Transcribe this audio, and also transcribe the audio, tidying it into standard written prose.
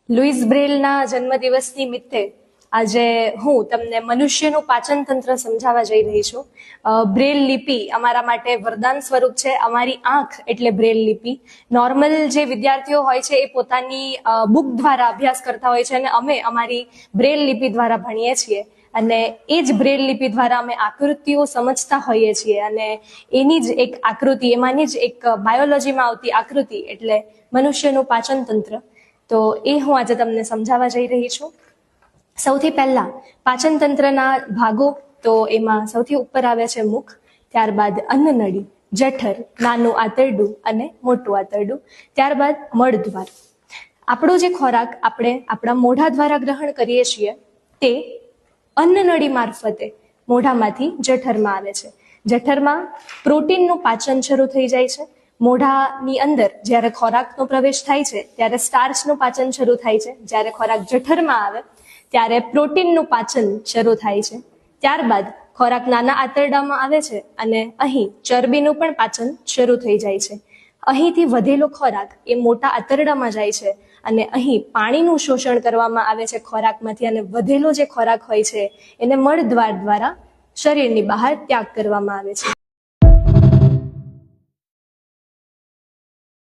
Louis બ્રેલના જન્મદિવસ નિમિત્તે આજે હું તમને મનુષ્યનું પાચન તંત્ર સમજાવવા જઈ રહી છું. બ્રેલ લિપિ અમારા માટે વરદાન સ્વરૂપ છે. અમારી આંખ એટલે બ્રેલ લિપિ. નોર્મલ જે વિદ્યાર્થીઓ હોય છે એ પોતાની બુક દ્વારા અભ્યાસ કરતા હોય છે અને અમે અમારી બ્રેલ લિપિ દ્વારા ભણીએ છીએ અને એ જ બ્રેલ લિપિ દ્વારા અમે આકૃતિઓ સમજતા હોઈએ છીએ અને એની જ એક આકૃતિ, એમાંની જ એક બાયોલોજીમાં આવતી આકૃતિ એટલે મનુષ્યનું પાચન તંત્ર. તો એ હું આજે તમને સમજાવવા જઈ રહી છું. સૌથી પહેલા પાચન તંત્રના ભાગો, તો એમાં સૌથી ઉપર આવે છે મુખ, ત્યારબાદ અન્નનળી, જઠર, નાનું આંતરડું અને મોટું આંતરડું, ત્યારબાદ મળદ્વાર. આપણો જે ખોરાક આપણે આપણા મોઢા દ્વારા ગ્રહણ કરીએ છીએ તે અન્નનળી મારફતે મોઢામાંથી જઠરમાં આવે છે. જઠરમાં પ્રોટીનનું પાચન શરૂ થઈ જાય છે. મોઢાની અંદર જ્યારે ખોરાકનો પ્રવેશ થાય છે ત્યારે સ્ટાર્ચનું પાચન શરૂ થાય છે. જ્યારે ખોરાક જઠરમાં આવે ત્યારે પ્રોટીનનું પાચન શરૂ થાય છે. ત્યારબાદ ખોરાક નાના આંતરડામાં આવે છે અને અહીં ચરબીનું પણ પાચન શરૂ થઈ જાય છે. અહીંથી વધેલો ખોરાક એ મોટા આંતરડામાં જાય છે અને અહીં પાણીનું શોષણ કરવામાં આવે છે ખોરાકમાંથી, અને વધેલો જે ખોરાક હોય છે એને મળદ્વાર દ્વારા શરીરની બહાર ત્યાગ કરવામાં આવે છે.